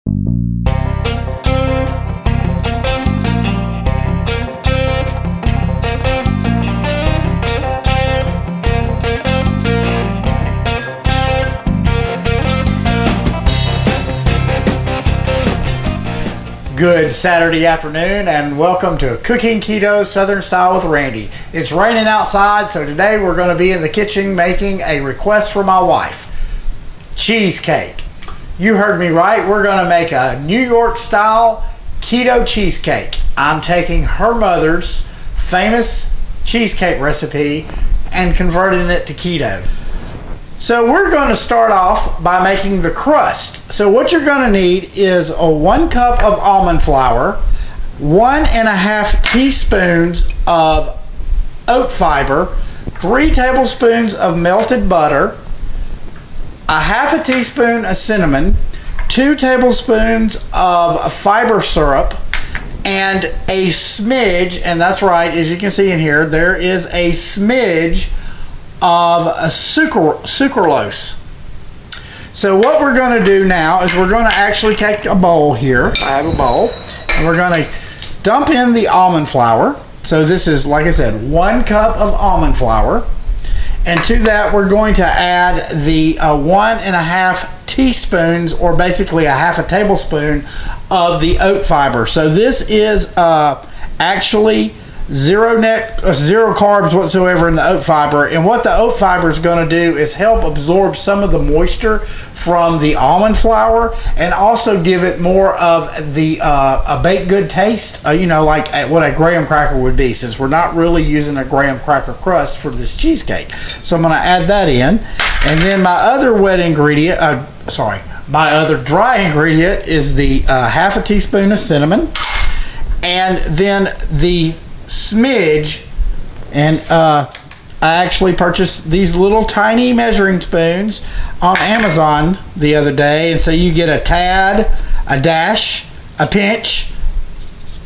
Good Saturday afternoon and welcome to Cooking Keto Southern Style with Randy. It's raining outside, so today we're going to be in the kitchen making a request for my wife. Cheesecake. You heard me right. We're going to make a New York style keto cheesecake. I'm taking her mother's famous cheesecake recipe and converting it to keto. So we're going to start off by making the crust. So what you're going to need is a 1 cup of almond flour, 1.5 teaspoons of oat fiber, 3 tablespoons of melted butter, a 1/2 teaspoon of cinnamon, 2 tablespoons of fiber syrup, and a smidge, and that's right, as you can see in here, there is a smidge of a sucralose. So what we're going to do now is we're going to actually take a bowl here. I have a bowl, and we're going to dump in the almond flour. So this is, like I said, 1 cup of almond flour, and to that we're going to add the 1.5 teaspoons, or basically a 1/2 tablespoon of the oat fiber. So this is actually zero carbs whatsoever in the oat fiber, and what the oat fiber is going to do is help absorb some of the moisture from the almond flour and also give it more of the a baked good taste, you know, like what a graham cracker would be, since we're not really using a graham cracker crust for this cheesecake. So I'm going to add that in, and then my other wet ingredient, my other dry ingredient is the 1/2 teaspoon of cinnamon, and then the smidge, and I actually purchased these little tiny measuring spoons on Amazon the other day, and so you get a tad, a dash, a pinch,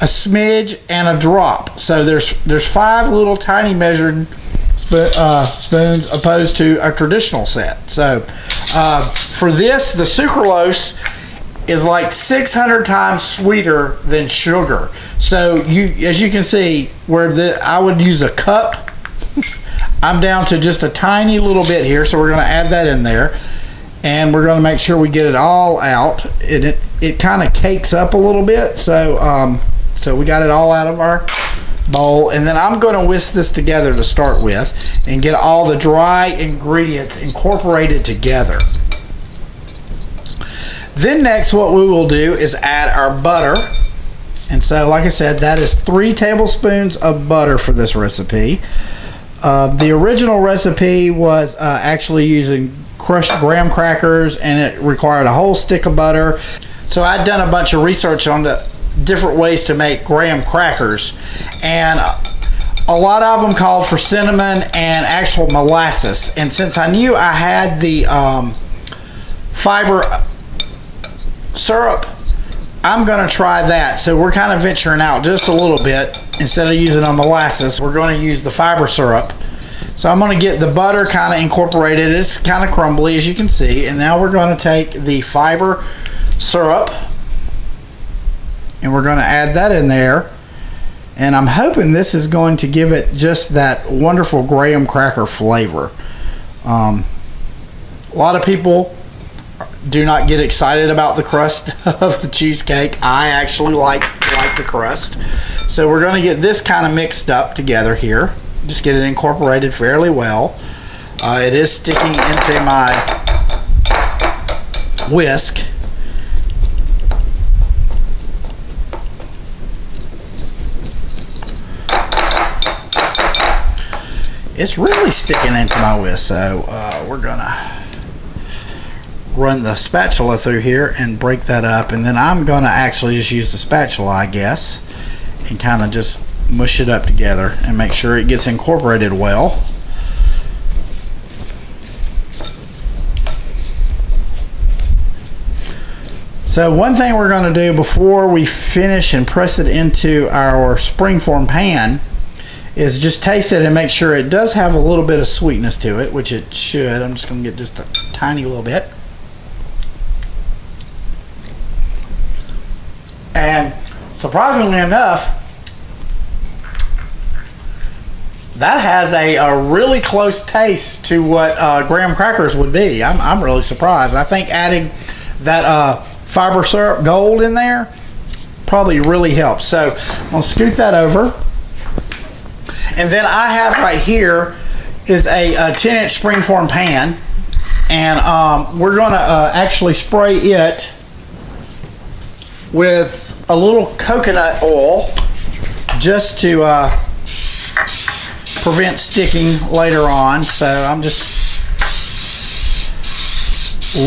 a smidge, and a drop. So there's 5 little tiny measuring spoons opposed to a traditional set. So for this, the sucralose is like 600 times sweeter than sugar. So as you can see, where I would use a cup, I'm down to just a tiny little bit here. So we're going to add that in there, and we're going to make sure we get it all out. It kind of cakes up a little bit, so so we got it all out of our bowl, and then I'm going to whisk this together to start with and get all the dry ingredients incorporated together. Then next, what we will do is add our butter. And so, like I said, that is 3 tablespoons of butter for this recipe. The original recipe was actually using crushed graham crackers, and it required a whole stick of butter. So I'd done a bunch of research on the different ways to make graham crackers, and a lot of them called for cinnamon and actual molasses. And since I knew I had the fiber syrup, I'm going to try that. So we're kind of venturing out just a little bit. Instead of using a molasses, we're going to use the fiber syrup. So I'm going to get the butter kind of incorporated. It's kind of crumbly, as you can see, and now we're going to take the fiber syrup and we're going to add that in there, and I'm hoping this is going to give it just that wonderful graham cracker flavor. A lot of people do not get excited about the crust of the cheesecake. I actually like the crust. So we're going to get this kind of mixed up together here. Just get it incorporated fairly well. It is sticking into my whisk. It's really sticking into my whisk, so we're gonna run the spatula through here and break that up, and then I'm gonna actually just use the spatula, I guess, and kind of just mush it up together and make sure it gets incorporated well. So one thing we're going to do before we finish and press it into our springform pan is just taste it and make sure it does have a little bit of sweetness to it, which it should. I'm just going to get just a tiny little bit. And surprisingly enough, that has a really close taste to what graham crackers would be. I'm really surprised. I think adding that fiber syrup gold in there probably really helps. So I'm gonna scoot that over. And then I have right here is a 10-inch springform pan, and we're gonna actually spray it with a little coconut oil just to prevent sticking later on. So I'm just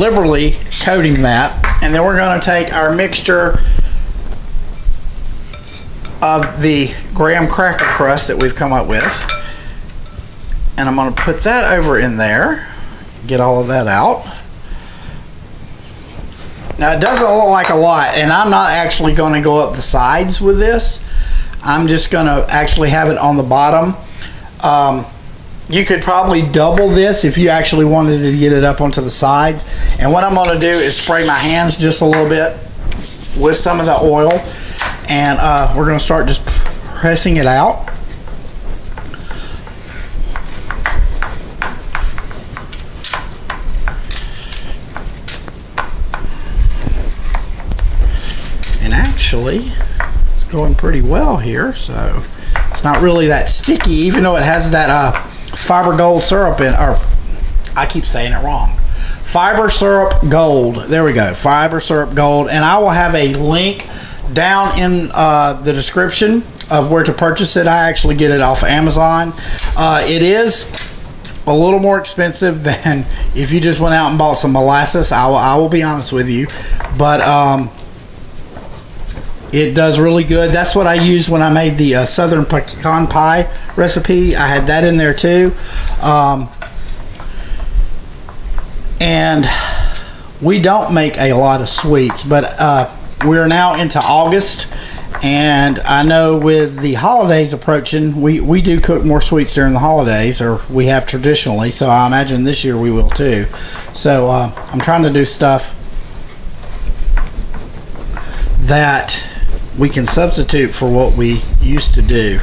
liberally coating that, and then we're going to take our mixture of the graham cracker crust that we've come up with, and I'm going to put that over in there, get all of that out. Now it doesn't look like a lot, and I'm not actually going to go up the sides with this. I'm just going to actually have it on the bottom. You could probably double this if you actually wanted to get it up onto the sides. And what I'm going to do is spray my hands just a little bit with some of the oil, and we're going to start just pressing it out. And actually it's going pretty well here, so it's not really that sticky, even though it has that fiber gold syrup in, or I keep saying it wrong. Fiber syrup gold. There we go. Fiber syrup gold. And I will have a link down in the description of where to purchase it. I actually get it off Amazon. It is a little more expensive than if you just went out and bought some molasses. I will be honest with you, but it does really good. That's what I used when I made the southern pecan pie recipe. I had that in there too. And we don't make a lot of sweets, but we're now into August, and I know with the holidays approaching, we do cook more sweets during the holidays, or we have traditionally, so I imagine this year we will too. So I'm trying to do stuff that we can substitute for what we used to do.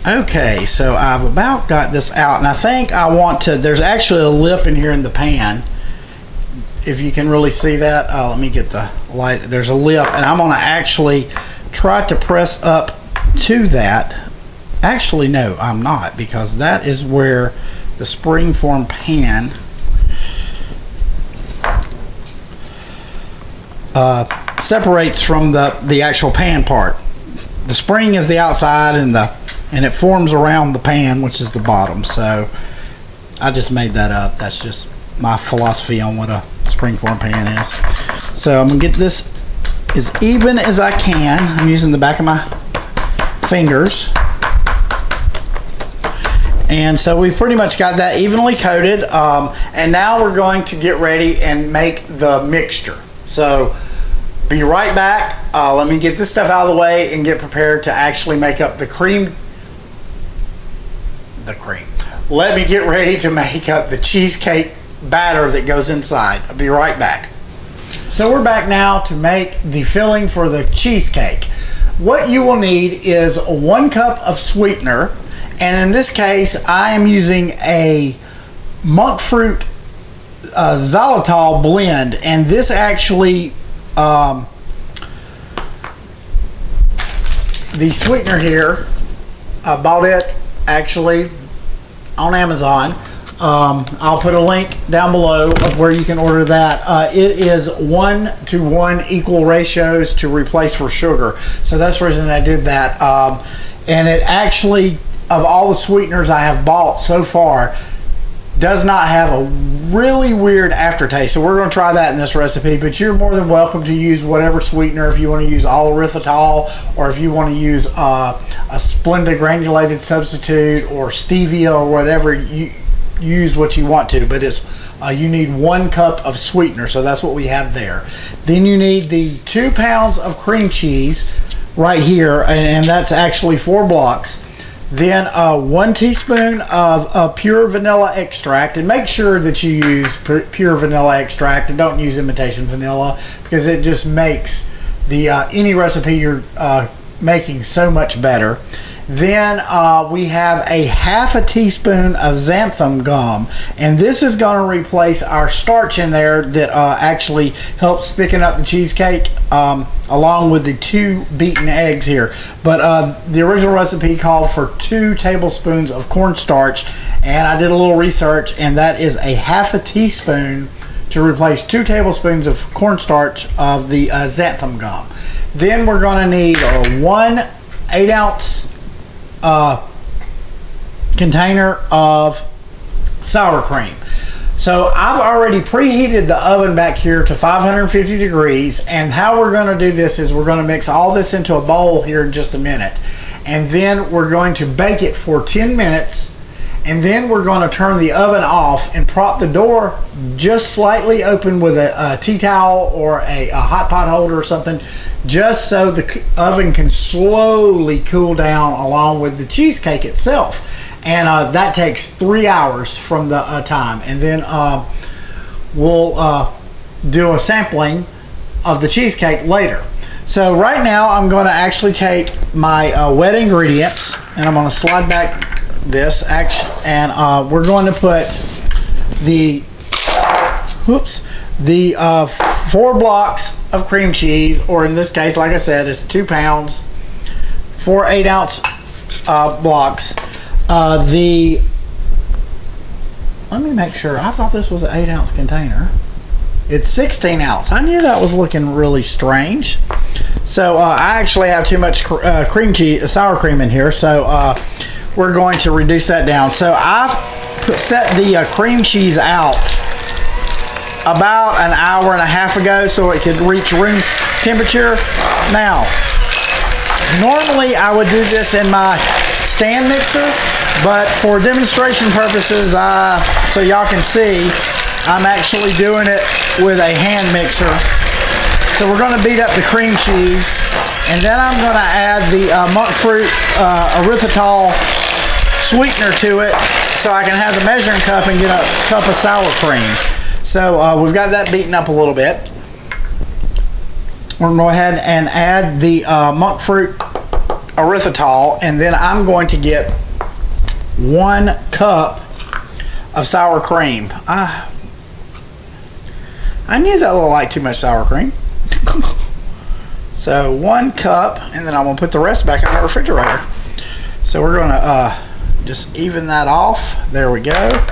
Okay, so I've about got this out, and I think I want to, there's actually a lip in here in the pan, if you can really see that. Let me get the light. There's a lip, and I'm going to actually try to press up to that. Actually, no, I'm not, because that is where the springform pan separates from the actual pan part. The spring is the outside, and it forms around the pan, which is the bottom. So I just made that up. That's just my philosophy on what a springform pan is. So I'm gonna get this as even as I can. I'm using the back of my fingers, and so we've pretty much got that evenly coated, and now we're going to get ready and make the mixture. So be right back. Let me get this stuff out of the way and get prepared to actually make up the cream. Let me get ready to make up the cheesecake batter that goes inside. I'll be right back. So we're back now to make the filling for the cheesecake. What you will need is 1 cup of sweetener, and in this case I am using a monk fruit xylitol blend, and this actually the sweetener here, I bought it actually on Amazon. I'll put a link down below of where you can order that. It is 1:1 equal ratios to replace for sugar, so that's the reason I did that. And it actually, of all the sweeteners I have bought so far, does not have a really weird aftertaste. So we're going to try that in this recipe, but you're more than welcome to use whatever sweetener. If you want to use all erythritol, or if you want to use a Splenda granulated substitute, or stevia, or whatever, you use what you want to, but it's you need 1 cup of sweetener, so that's what we have there. Then you need the 2 pounds of cream cheese right here, and that's actually 4 blocks. Then 1 teaspoon of pure vanilla extract, and make sure that you use pure vanilla extract and don't use imitation vanilla, because it just makes the any recipe you're making so much better. Then we have a half a teaspoon of xanthan gum, and this is going to replace our starch in there that actually helps thicken up the cheesecake, along with the 2 beaten eggs here. But the original recipe called for 2 tablespoons of cornstarch, and I did a little research, and that is a half a teaspoon to replace 2 tablespoons of cornstarch of the xanthan gum. Then we're going to need 1 8-ounce container of sour cream. So I've already preheated the oven back here to 550 degrees, and how we're going to do this is we're going to mix all this into a bowl here in just a minute, and then we're going to bake it for 10 minutes, and then we're going to turn the oven off and prop the door just slightly open with a tea towel or a hot pot holder or something, just so the oven can slowly cool down along with the cheesecake itself. And that takes 3 hours from the time. And then we'll do a sampling of the cheesecake later. So right now I'm going to actually take my wet ingredients, and I'm going to slide back this, and we're going to put the 4 blocks of cream cheese, or in this case, like I said, it's 2 pounds, 4 8-ounce blocks. Let me make sure. I thought this was an 8-ounce container. It's 16 ounce. I knew that was looking really strange. So I actually have too much cream cheese, sour cream in here. So we're going to reduce that down. So I've set the cream cheese out about an hour and a half ago so it could reach room temperature. Now, normally I would do this in my stand mixer, but for demonstration purposes, so y'all can see, I'm actually doing it with a hand mixer. So we're going to beat up the cream cheese, and then I'm going to add the monk fruit erythritol sweetener to it, so I can have the measuring cup and get a cup of sour cream. So we've got that beaten up a little bit. We're going to go ahead and add the monk fruit erythritol, and then I'm going to get 1 cup of sour cream. I knew that looked like too much sour cream. So 1 cup, and then I'm going to put the rest back in the refrigerator. So we're going to just even that off. There we go.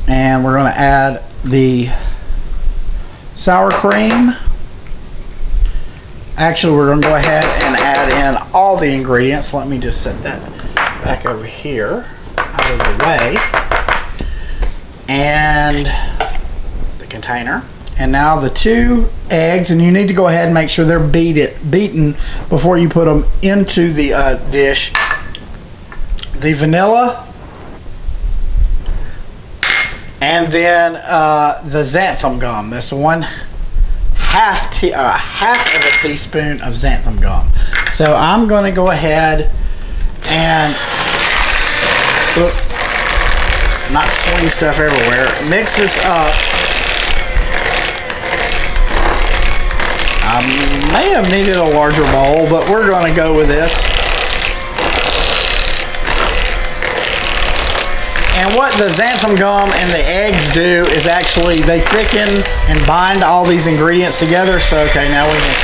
And we're going to add the sour cream. Actually, we're going to go ahead and add in all the ingredients. Let me just set that back over here out of the way. And the container. And now the 2 eggs, and you need to go ahead and make sure they're beaten before you put them into the dish. The vanilla, and then the xanthan gum. That's half of a teaspoon of xanthan gum. So I'm going to go ahead and not swing stuff everywhere. Mix this up. I may have needed a larger bowl, but we're going to go with this. And what the xanthan gum and the eggs do is actually they thicken and bind all these ingredients together. So okay, now we can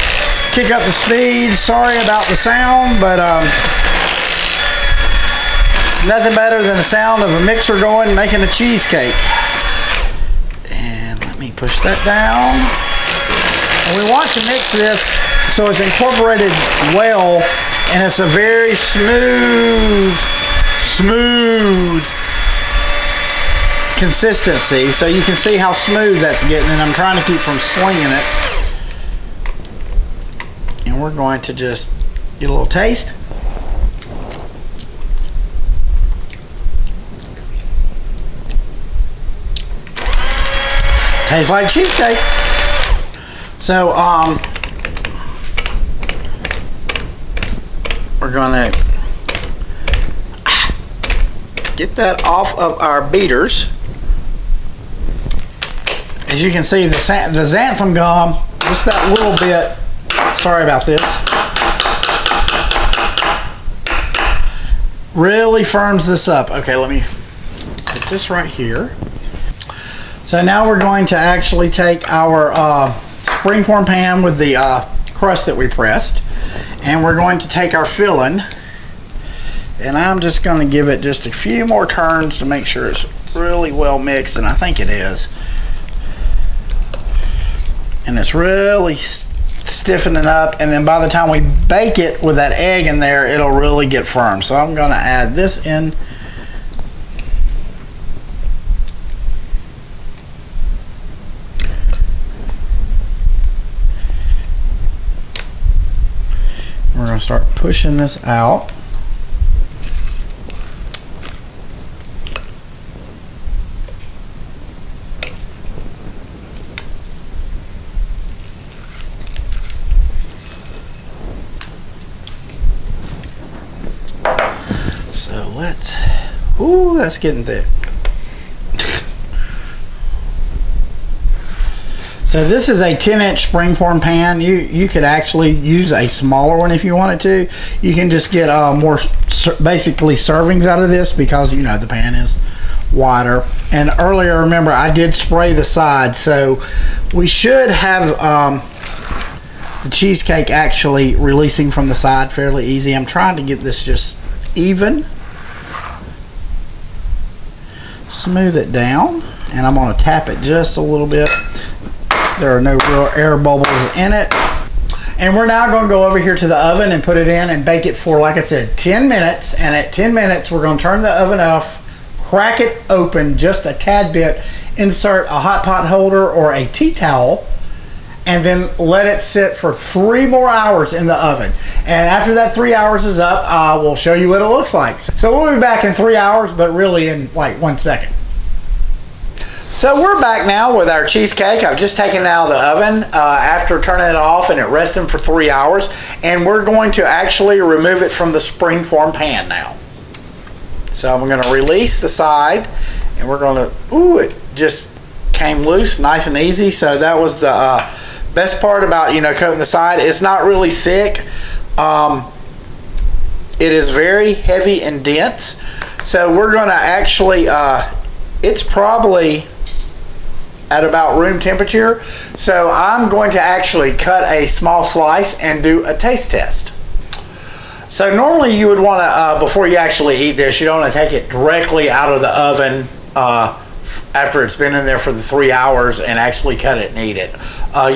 kick up the speed. Sorry about the sound, but it's nothing better than the sound of a mixer going making a cheesecake. And let me push that down. And we want to mix this so it's incorporated well, and it's a very smooth consistency, so you can see how smooth that's getting, and I'm trying to keep from slinging it. And we're going to just get a little taste. Tastes like cheesecake. So we're gonna get that off of our beaters. As you can see, the xanthan gum, just that little bit, starts Sorry about this. Really firms this up. Okay, let me put this right here. So now we're going to actually take our springform pan with the crust that we pressed, and we're going to take our filling, and I'm just going to give it just a few more turns to make sure it's really well mixed, and I think it is. And it's really stiffening up, and then by the time we bake it with that egg in there, it'll really get firm. So I'm going to add this in. We're going to start pushing this out. So let's, ooh, that's getting thick. So this is a 10-inch springform pan. You could actually use a smaller one if you wanted to. You can just get more basically servings out of this because, you know, the pan is wider. And earlier, remember, I did spray the sides, so we should have the cheesecake actually releasing from the side fairly easy. I'm trying to get this just even. Smooth it down, and I'm going to tap it just a little bit. There are no real air bubbles in it. And we're now going to go over here to the oven and put it in and bake it for, like I said, 10 minutes. And at 10 minutes, we're going to turn the oven off, crack it open just a tad bit, insert a hot pot holder or a tea towel, and then let it sit for 3 more hours in the oven. And after that 3 hours is up, we'll show you what it looks like. So we'll be back in 3 hours, but really in like 1 second. So we're back now with our cheesecake. I've just taken it out of the oven after turning it off and it resting for 3 hours. And we're going to actually remove it from the springform pan now. So I'm going to release the side, and we're going to, ooh, it just came loose nice and easy. So that was the best part about, you know, coating the side. It's not really thick. It is very heavy and dense. So we're going to actually, it's probably at about room temperature. So I'm going to actually cut a small slice and do a taste test. So normally you would want to, before you actually eat this, you don't want to take it directly out of the oven after it's been in there for the 3 hours and actually cut it and eat it.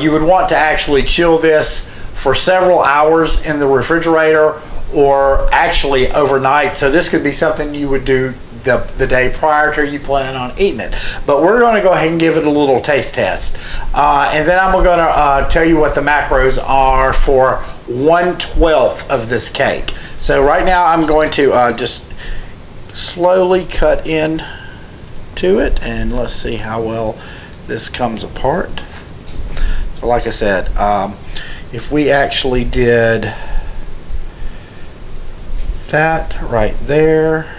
You would want to actually chill this for several hours in the refrigerator or actually overnight. So this could be something you would do the day prior to you plan on eating it. But we're going to go ahead and give it a little taste test. And then I'm going to tell you what the macros are for 1/12 of this cake. So right now I'm going to just slowly cut in to it, and let's see how well this comes apart. So like I said, if we actually did that right there,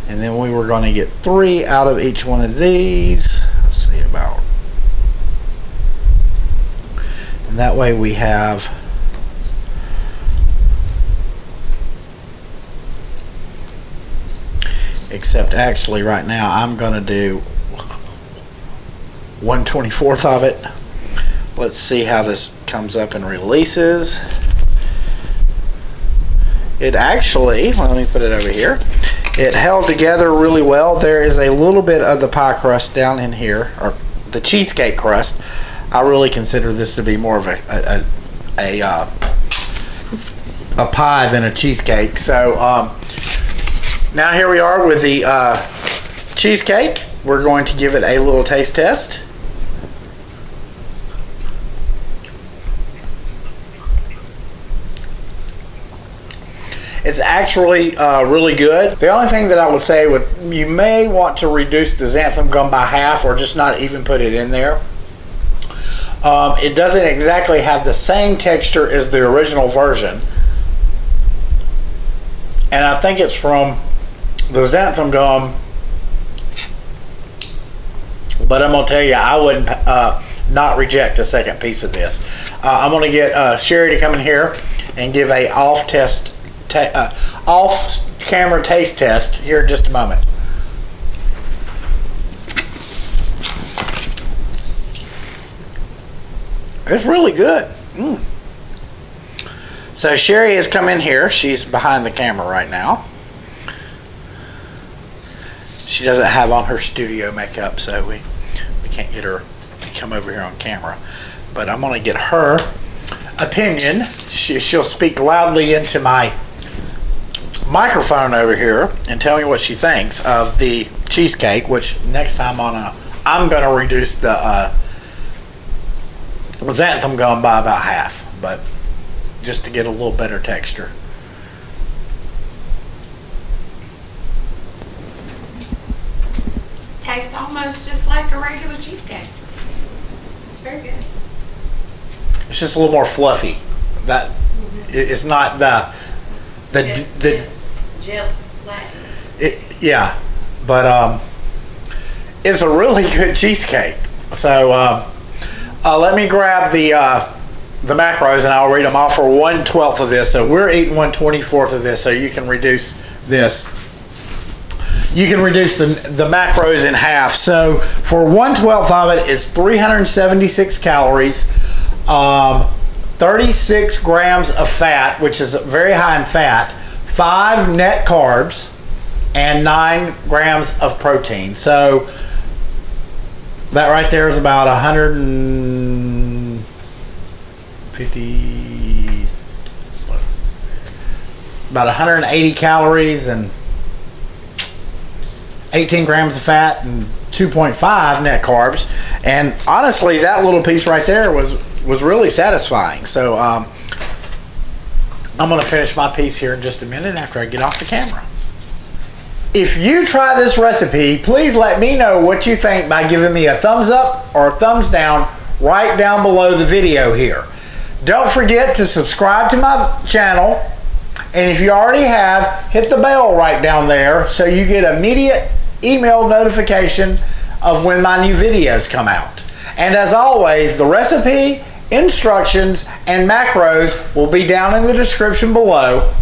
and then we were going to get 3 out of each one of these. Let's see about. And that way we have except actually right now I'm going to do 1/24 of it. Let's see how this comes up and releases. It actually, let me put it over here. It held together really well. There is a little bit of the pie crust down in here, or the cheesecake crust. I really consider this to be more of a pie than a cheesecake. So now here we are with the cheesecake. We're going to give it a little taste test. It's actually really good. The only thing that I would say you may want to reduce the xanthan gum by half, or just not even put it in there. It doesn't exactly have the same texture as the original version, and I think it's from the xanthan gum. But I'm gonna tell you, I wouldn't not reject a second piece of this. I'm going to get Sherry to come in here and give a off-camera taste test here in just a moment. It's really good. So Sherry has come in here. She's behind the camera right now. She doesn't have on her studio makeup, so we can't get her to come over here on camera. But I'm going to get her opinion. She'll speak loudly into my microphone over here and tell me what she thinks of the cheesecake, which next time I'm going to reduce the xanthan gum by about half, but just to get a little better texture. Tastes almost just like a regular cheesecake. It's very good. It's just a little more fluffy. That it's not the yeah, but it's a really good cheesecake. So let me grab the macros and I'll read them off for 1/12 of this. So we're eating 1/24 of this, so you can reduce this. You can reduce the macros in half. So for 1/12 of it is 376 calories, 36 grams of fat, which is very high in fat, 5 net carbs, and 9 grams of protein. So that right there is about 180 calories and 18 grams of fat and 2.5 net carbs. And honestly, that little piece right there was really satisfying. So I'm going to finish my piece here in just a minute after I get off the camera. If you try this recipe, please let me know what you think by giving me a thumbs up or a thumbs down right down below the video here. Don't forget to subscribe to my channel, and if you already have, hit the bell right down there so you get immediate email notification of when my new videos come out. And as always, the recipe, instructions, and macros will be down in the description below,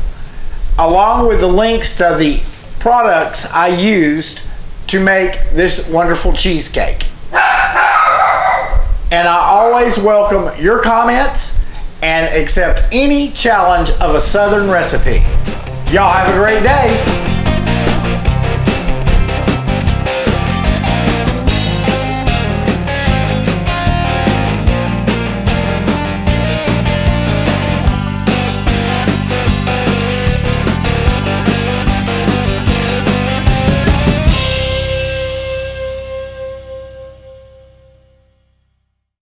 along with the links to the products I used to make this wonderful cheesecake. And I always welcome your comments and accept any challenge of a Southern recipe. Y'all have a great day.